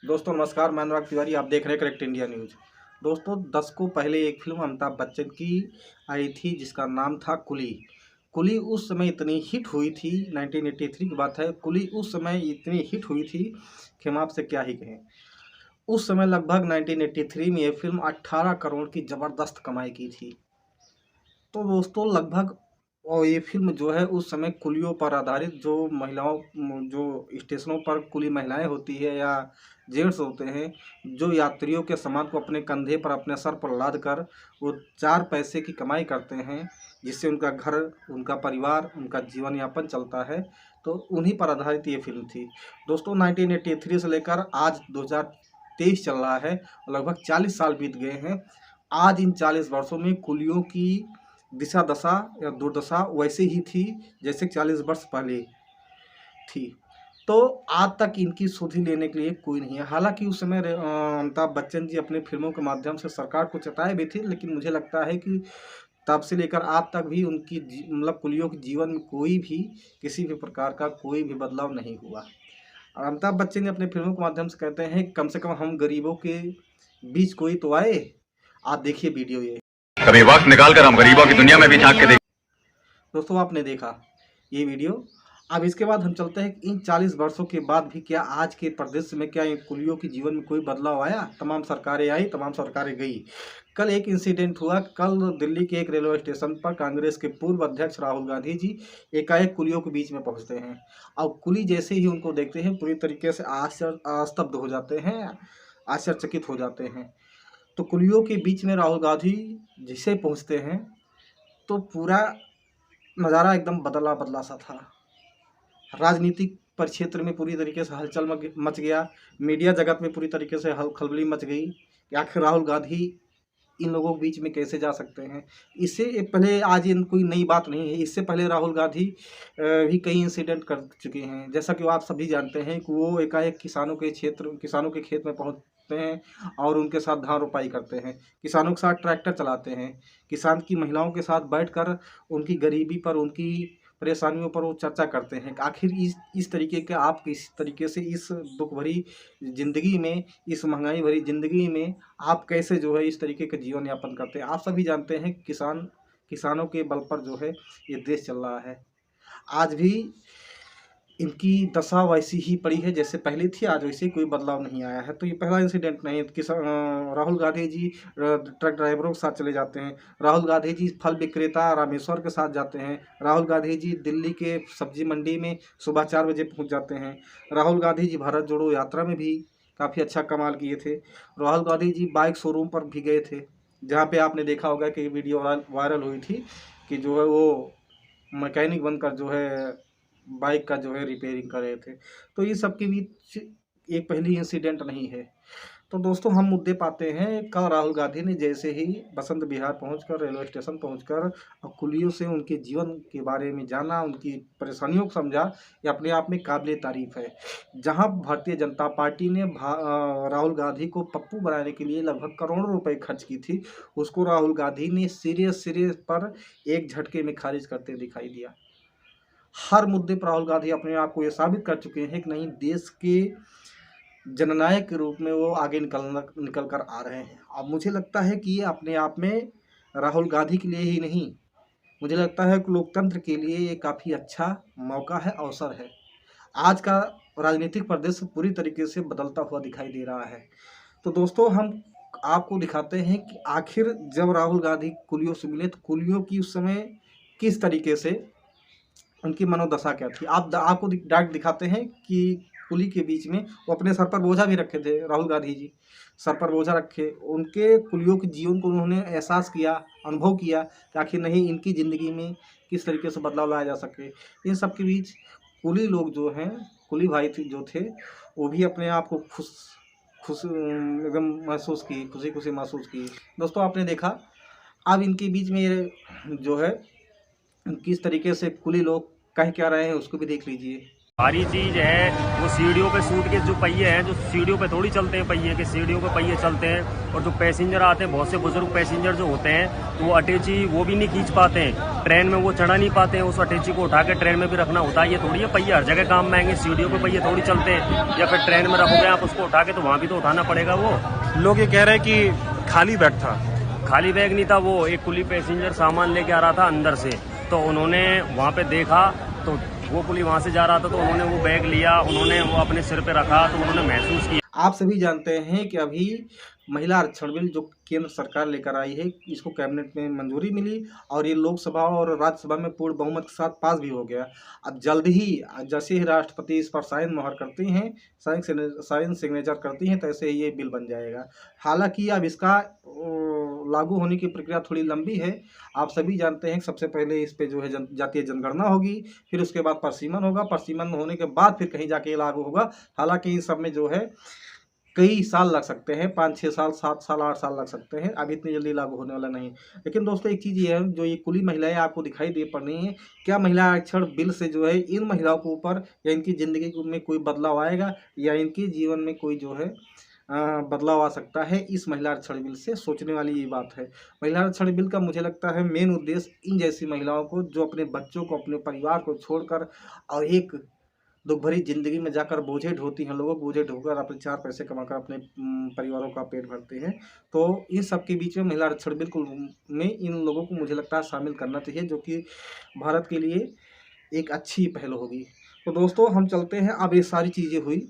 दोस्तों नमस्कार, मैं अनुराग तिवारी। आप देख रहे हैं करेक्ट इंडिया न्यूज़। दोस्तों दशकों पहले एक फिल्म अमिताभ बच्चन की आई थी जिसका नाम था कुली। कुली उस समय इतनी हिट हुई थी, 1983 की बात है। कुली उस समय इतनी हिट हुई थी कि हम आपसे क्या ही कहें। उस समय लगभग 1983 में ये फिल्म 18 करोड़ की ज़बरदस्त कमाई की थी। तो दोस्तों लगभग और ये फ़िल्म जो है उस समय कुलियों पर आधारित, जो महिलाओं जो स्टेशनों पर कुली महिलाएँ होती है या जेंट्स होते हैं, जो यात्रियों के सामान को अपने कंधे पर, अपने सर पर लाद कर वो 4 पैसे की कमाई करते हैं, जिससे उनका घर, उनका परिवार, उनका जीवन यापन चलता है। तो उन्हीं पर आधारित ये फ़िल्म थी। दोस्तों 1983 से लेकर आज 2023 चल रहा है, लगभग 40 साल बीत गए हैं। आज इन 40 वर्षों में कुलियों की दिशा दशा या दुर्दशा वैसे ही थी जैसे 40 वर्ष पहले थी। तो आज तक इनकी सुधि लेने के लिए कोई नहीं है। हालाँकि उस समय अमिताभ बच्चन जी अपने फ़िल्मों के माध्यम से सरकार को चेताए भी थे, लेकिन मुझे लगता है कि तब से लेकर आज तक भी उनकी मतलब कुलियों के जीवन में कोई भी, किसी भी प्रकार का कोई भी बदलाव नहीं हुआ। और अमिताभ बच्चन ने अपने फ़िल्मों के माध्यम से कहते हैं, कम से कम हम गरीबों के बीच कोई तो आए। आप देखिए वीडियो ये। कभी वक्त निकाल कर हम गरीबों की दुनिया में भी झांक के देख। दोस्तों आपने देखा ये वीडियो। अब इसके बाद हम चलते हैं कि इन 40 वर्षों के बाद भी क्या आज के परिदृश्य में क्या इन कुलियों के जीवन में कोई बदलाव आया? तमाम सरकारें आई, तमाम सरकारें गई। कल एक इंसिडेंट हुआ। कल दिल्ली के एक रेलवे स्टेशन पर कांग्रेस के पूर्व अध्यक्ष राहुल गांधी जी एकाएक कुलियों के बीच में पहुंचते हैं। अब कुली जैसे ही उनको देखते हैं पूरी तरीके से स्तब्ध हो जाते हैं, आश्चर्यचकित हो जाते हैं। तो कुलियों के बीच में राहुल गांधी जिसे पहुंचते हैं तो पूरा नज़ारा एकदम बदला बदला सा था। राजनीतिक परिक्षेत्र में पूरी तरीके से हलचल मच गया। मीडिया जगत में पूरी तरीके से खलबली मच गई कि आखिर राहुल गांधी इन लोगों के बीच में कैसे जा सकते हैं। इससे पहले आज इन कोई नई बात नहीं है। इससे पहले राहुल गांधी भी कई इंसिडेंट कर चुके हैं। जैसा कि वो आप सभी जानते हैं कि वो एकाएक किसानों के खेत में पहुंचते हैं और उनके साथ धान रोपाई करते हैं। किसानों के साथ ट्रैक्टर चलाते हैं। किसान की महिलाओं के साथ बैठकर उनकी गरीबी पर, उनकी परेशानियों पर वो चर्चा करते हैं कि आखिर इस तरीके के आप किस तरीके से इस दुख भरी ज़िंदगी में, इस महंगाई भरी ज़िंदगी में आप कैसे जो है इस तरीके का जीवन यापन करते हैं। आप सभी जानते हैं किसानों के बल पर जो है ये देश चल रहा है। आज भी इनकी दशा वैसी ही पड़ी है जैसे पहले थी, आज वैसे कोई बदलाव नहीं आया है। तो ये पहला इंसिडेंट नहीं है। राहुल गांधी जी ट्रक ड्राइवरों के साथ चले जाते हैं। राहुल गांधी जी फल विक्रेता रामेश्वर के साथ जाते हैं। राहुल गांधी जी दिल्ली के सब्जी मंडी में सुबह 4 बजे पहुंच जाते हैं। राहुल गांधी जी भारत जोड़ो यात्रा में भी काफ़ी अच्छा कमाल किए थे। राहुल गांधी जी बाइक शोरूम पर भी गए थे, जहाँ पे आपने देखा होगा कि वीडियो वायरल हुई थी कि जो है वो मैकेनिक बनकर जो है बाइक का जो है रिपेयरिंग कर रहे थे। तो ये सब के बीच एक पहली इंसिडेंट नहीं है। तो दोस्तों हम मुद्दे पाते हैं, कल राहुल गांधी ने जैसे ही बसंत विहार पहुंचकर, रेलवे स्टेशन पहुंचकर कुलियों से उनके जीवन के बारे में जाना, उनकी परेशानियों को समझा, ये अपने आप में काबिले तारीफ़ है। जहां भारतीय जनता पार्टी ने राहुल गांधी को पप्पू बनाने के लिए लगभग करोड़ों रुपए खर्च की थी, उसको राहुल गांधी ने सिरे पर एक झटके में खारिज करते दिखाई दिया। हर मुद्दे पर राहुल गांधी अपने आप को ये साबित कर चुके हैं कि नहीं, देश के जननायक के रूप में वो आगे निकल कर आ रहे हैं। अब मुझे लगता है कि ये अपने आप में राहुल गांधी के लिए ही नहीं, मुझे लगता है कि लोकतंत्र के लिए ये काफ़ी अच्छा मौका है, अवसर है। आज का राजनीतिक परिदृश्य पूरी तरीके से बदलता हुआ दिखाई दे रहा है। तो दोस्तों हम आपको दिखाते हैं कि आखिर जब राहुल गांधी कुलियों से मिले तो कुलियों की उस समय किस तरीके से उनकी मनोदशा क्या थी। आपको डायरेक्ट दिखाते हैं कि कुली के बीच में वो अपने सर पर बोझा भी रखे थे। राहुल गांधी जी सर पर बोझा रखे, उनके कुलियों के जीवन को उन्होंने एहसास किया, अनुभव किया कि आखिर नहीं, इनकी ज़िंदगी में किस तरीके से बदलाव लाया जा सके। इन सब के बीच कुली लोग जो हैं, कुली भाई जो थे, वो भी अपने आप को खुश एकदम महसूस की, खुशी खुशी महसूस की। दोस्तों आपने देखा। अब इनके बीच में ये जो है किस तरीके से कुली लोग कह क्या रहे हैं उसको भी देख लीजिए। भारी चीज है वो सीढ़ियों पे सूट के जो पहिए हैं, जो सीढ़ियों पे थोड़ी चलते हैं पहिए के, सीढ़ियों पे पहिए चलते हैं। और जो पैसेंजर आते हैं, बहुत से बुजुर्ग पैसेंजर जो होते हैं, तो वो अटैची वो भी नहीं खींच पाते हैं, ट्रेन में वो चढ़ा नहीं पाते हैं, उस अटैची को उठा के ट्रेन में भी रखना होता है। ये थोड़ी है पहिए हर जगह काम में आएंगे, सीढ़ियों पे पहिए थोड़ी चलते हैं। या फिर ट्रेन में रखोगे आप उसको उठा के, तो वहाँ भी तो उठाना पड़ेगा। वो लोग ये कह रहे हैं कि खाली बैग था। खाली बैग नहीं था, वो एक कुली पैसेंजर सामान लेके आ रहा था अंदर से, तो उन्होंने वहाँ पे देखा, तो वो कुली वहाँ से जा रहा था, तो उन्होंने वो बैग लिया, उन्होंने वो अपने सिर पे रखा, तो उन्होंने महसूस किया। आप सभी जानते हैं कि अभी महिला आरक्षण बिल जो केंद्र सरकार लेकर आई है, इसको कैबिनेट में मंजूरी मिली और ये लोकसभा और राज्यसभा में पूर्ण बहुमत के साथ पास भी हो गया। अब जल्द ही जैसे ही राष्ट्रपति इस पर साइन मोहर करती हैं, साइन सिग्नेचर करती हैं, तैसे ही ये बिल बन जाएगा। हालांकि अब इसका लागू होने की प्रक्रिया थोड़ी लंबी है। आप सभी जानते हैं कि सबसे पहले इस पे जो है जातीय जनगणना होगी, फिर उसके बाद परसीमन होगा, परसीमन होने के बाद फिर कहीं जाके लागू होगा। हालांकि इस सब में जो है कई साल लग सकते हैं, 5-6 साल, 7 साल, 8 साल लग सकते हैं। अब इतनी जल्दी लागू होने वाला नहीं। लेकिन दोस्तों एक चीज़ ये है, जो ये कुली महिलाएं आपको दिखाई दे पड़ रही हैं, क्या महिला आरक्षण बिल से जो है इन महिलाओं के ऊपर या इनकी ज़िंदगी में कोई बदलाव आएगा, या इनके जीवन में कोई जो है बदलाव आ सकता है? इस महिला आरक्षण बिल से सोचने वाली ये बात है। महिला आरक्षण बिल का मुझे लगता है मेन उद्देश्य इन जैसी महिलाओं को, जो अपने बच्चों को, अपने परिवार को छोड़कर और एक दुख भरी जिंदगी में जाकर बोझे ढोती हैं, लोगों को बोझे ढोकर अपने 4 पैसे कमाकर अपने परिवारों का पेट भरते हैं। तो इन सब के बीच में महिला आरक्षण बिल्कुल में इन लोगों को मुझे लगता है शामिल करना चाहिए, जो कि भारत के लिए एक अच्छी पहल होगी। तो दोस्तों हम चलते हैं। अब ये सारी चीज़ें हुई,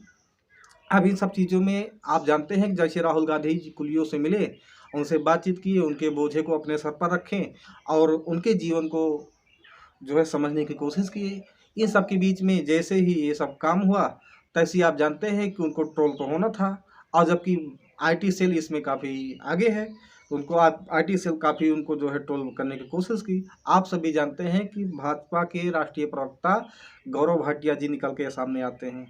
अब इन सब चीज़ों में आप जानते हैं कि जैसे राहुल गांधी जी कुलियों से मिले, उनसे बातचीत की, उनके बोझे को अपने सर पर रखें और उनके जीवन को जो है समझने की कोशिश की। इन सब के बीच में जैसे ही ये सब काम हुआ, तैसे ही आप जानते हैं कि उनको ट्रोल तो होना था। और जबकि आईटी सेल इसमें काफ़ी आगे है, उनको आईटी सेल काफ़ी उनको जो है ट्रोल करने की कोशिश की। आप सभी जानते हैं कि भाजपा के राष्ट्रीय प्रवक्ता गौरव भाटिया जी निकल के सामने आते हैं।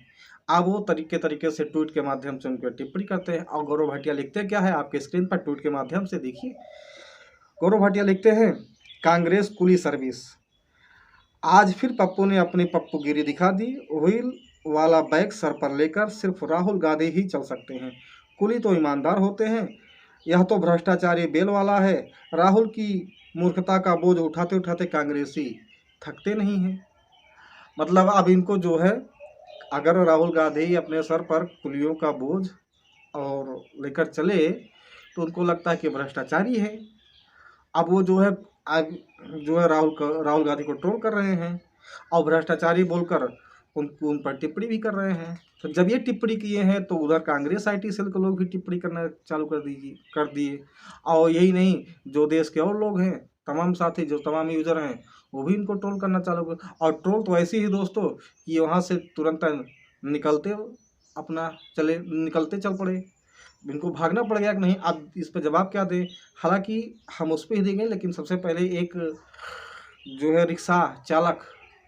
अब वो तरीके से ट्वीट के माध्यम से उनकी टिप्पणी करते हैं। और गौरव भाटिया लिखते क्या है, आपके स्क्रीन पर ट्वीट के माध्यम से देखिए। गौरव भाटिया लिखते हैं, कांग्रेस कुली सर्विस, आज फिर पप्पू ने अपनी पप्पूगिरी दिखा दी। व्हील वाला बैग सर पर लेकर सिर्फ राहुल गांधी ही चल सकते हैं। कुली तो ईमानदार होते हैं, यह तो भ्रष्टाचारी बेल वाला है। राहुल की मूर्खता का बोझ उठाते उठाते कांग्रेसी थकते नहीं हैं। मतलब अब इनको जो है, अगर राहुल गांधी अपने सर पर कुलियों का बोझ और लेकर चले, तो उनको लगता है कि भ्रष्टाचारी है। अब वो जो है राहुल गांधी को ट्रोल कर रहे हैं और भ्रष्टाचारी बोलकर उन पर टिप्पणी भी कर रहे हैं। तो जब ये टिप्पणी किए हैं, तो उधर कांग्रेस आईटी सेल के लोग भी टिप्पणी करना चालू कर दिए। और यही नहीं, जो देश के और लोग हैं, तमाम साथी, जो तमाम यूजर हैं, वो भी इनको ट्रोल करना चालू कर। और ट्रोल तो ऐसी ही दोस्तों कि वहाँ से तुरंत निकलते चल पड़े। इनको भागना पड़ गया कि नहीं, अब इस पर जवाब क्या दें। हालांकि हम उस पर ही देंगे, लेकिन सबसे पहले एक जो है रिक्शा चालक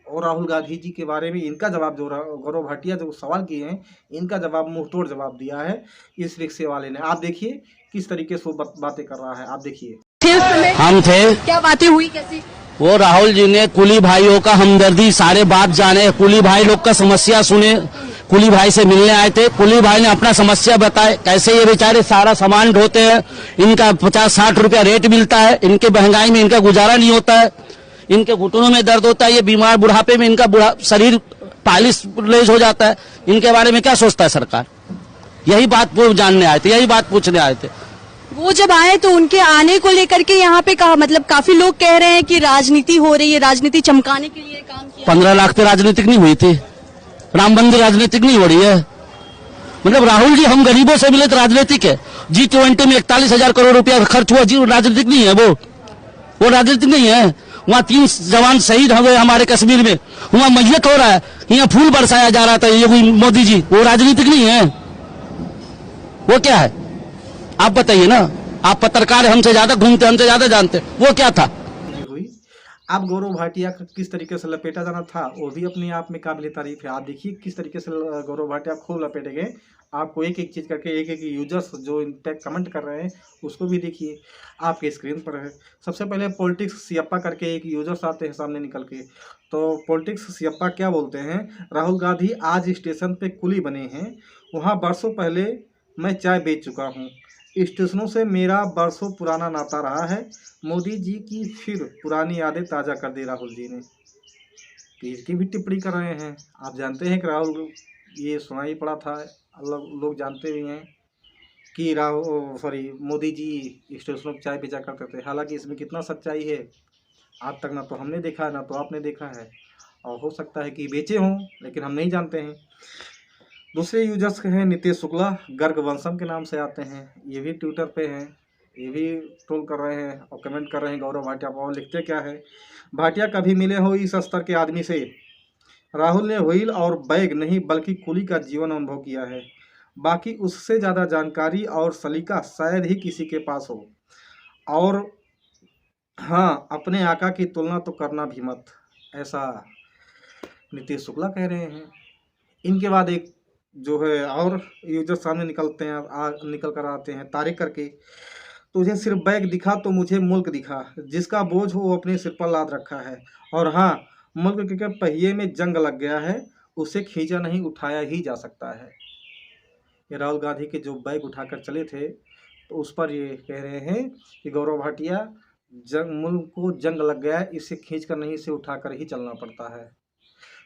और राहुल गांधी जी के बारे में इनका जवाब, जो गौरव भाटिया जो सवाल किए हैं, इनका जवाब मुंहतोड़ जवाब दिया है इस रिक्शे वाले ने। आप देखिए किस तरीके से वो बातें कर रहा है, आप देखिए। हम थे, क्या बातें हुई, कैसी? वो राहुल जी ने कुली भाइयों का हमदर्दी, सारे बात जाने, कुली भाई लोग का समस्या सुने, कुली भाई से मिलने आए थे। कुली भाई ने अपना समस्या बताए, कैसे ये बेचारे सारा सामान ढोते हैं, इनका 50-60 रुपया रेट मिलता है, इनके महंगाई में इनका गुजारा नहीं होता है, इनके घुटनों में दर्द होता है, ये बीमार बुढ़ापे में इनका शरीर पैरालिसिस हो जाता है। इनके बारे में क्या सोचता है सरकार? यही बात वो जानने आए थे, यही बात पूछने आए थे। वो जब आए तो उनके आने को लेकर के यहाँ पे कहा, मतलब काफी लोग कह रहे हैं कि राजनीति हो रही है, राजनीति चमकाने के लिए काम किया। 15 लाख पे राजनीतिक नहीं हुई थी, राम मंदिर राजनीतिक नहीं हो रही है। मतलब राहुल जी, हम गरीबों से मिले तो राजनीतिक है। G20 में 41,000 करोड़ रुपया खर्च हुआ, जी राजनीतिक नहीं है, वो राजनीतिक नहीं है। वहाँ 3 जवान शहीद हो गए हमारे कश्मीर में, वहाँ मैयत हो रहा है, यहाँ फूल बरसाया जा रहा था योगी मोदी जी, वो राजनीतिक नहीं है। वो क्या है आप बताइए ना, आप पत्रकार हमसे ज्यादा घूमते, हमसे ज्यादा जानते, वो क्या था? हुई। अब गौरव भाटिया का किस तरीके से लपेटा जाना था, वो भी अपने आप में काबिल तारीफ है। आप देखिए किस तरीके से गौरव भाटिया खूब लपेटे गए आपको एक एक चीज़ करके एक एक यूजर्स जो इन पर कमेंट कर रहे हैं उसको भी देखिए, आपके स्क्रीन पर है। सबसे पहले पॉलिटिक्स सियप्पा करके एक यूजर्स आते हैं सामने निकल के, तो पॉलिटिक्स सियप्पा क्या बोलते हैं, राहुल गांधी आज स्टेशन पे कुली बने हैं, वहाँ बरसों पहले मैं चाय बेच चुका हूँ, स्टेशनों से मेरा बरसों पुराना नाता रहा है, मोदी जी की फिर पुरानी यादें ताज़ा कर दी राहुल जी ने। तो इसकी भी टिप्पणी कर रहे हैं। आप जानते हैं कि राहुल, ये सुनाई पड़ा था, लोग जानते भी हैं कि मोदी जी स्टेशनों पर चाय बेचा करते थे। हालांकि इसमें कितना सच्चाई है आज तक ना तो हमने देखा है ना तो आपने देखा है, और हो सकता है कि बेचे हों लेकिन हम नहीं जानते हैं। दूसरे यूजर्स हैं नीतीश शुक्ला, गर्ग वंशम के नाम से आते हैं, ये भी ट्विटर पे हैं, ये भी ट्रोल कर रहे हैं और कमेंट कर रहे हैं गौरव भाटिया पर। और लिखते क्या है, भाटिया कभी मिले हो इस स्तर के आदमी से, राहुल ने व्हील और बैग नहीं बल्कि कुली का जीवन अनुभव किया है, बाकी उससे ज़्यादा जानकारी और सलीका शायद ही किसी के पास हो, और हाँ अपने आका की तुलना तो करना भी मत, ऐसा नीतीश शुक्ला कह रहे हैं। इनके बाद एक जो है और यूजर सामने निकलते हैं, निकल कर आते हैं तारीख करके, तुझे सिर्फ बैग दिखा तो मुझे मुल्क दिखा, जिसका बोझ हो वो अपने सिर पर लाद रखा है, और हाँ मुल्क के पहिए में जंग लग गया है, उसे खींचा नहीं उठाया ही जा सकता है। ये राहुल गांधी के जो बैग उठाकर चले थे तो उस पर ये कह रहे हैं कि गौरव भाटिया मुल्क को जंग लग गया है, इसे खींच कर नहीं इसे उठाकर ही चलना पड़ता है।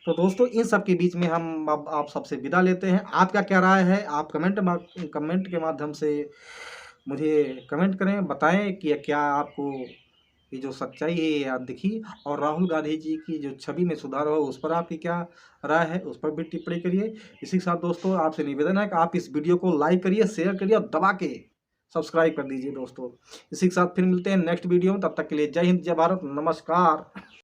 तो दोस्तों इन सब के बीच में हम अब आप सबसे विदा लेते हैं। आपका क्या राय है, आप कमेंट के माध्यम से मुझे कमेंट करें, बताएं कि क्या आपको ये जो सच्चाई है ये याद दिखी, और राहुल गांधी जी की जो छवि में सुधार हो उस पर आपकी क्या राय है उस पर भी टिप्पणी करिए। इसी के साथ दोस्तों आपसे निवेदन है कि आप इस वीडियो को लाइक करिए, शेयर करिए और दबा के सब्सक्राइब कर दीजिए दोस्तों। इसी के साथ फिर मिलते हैं नेक्स्ट वीडियो में, तब तक के लिए जय हिंद, जय भारत, नमस्कार।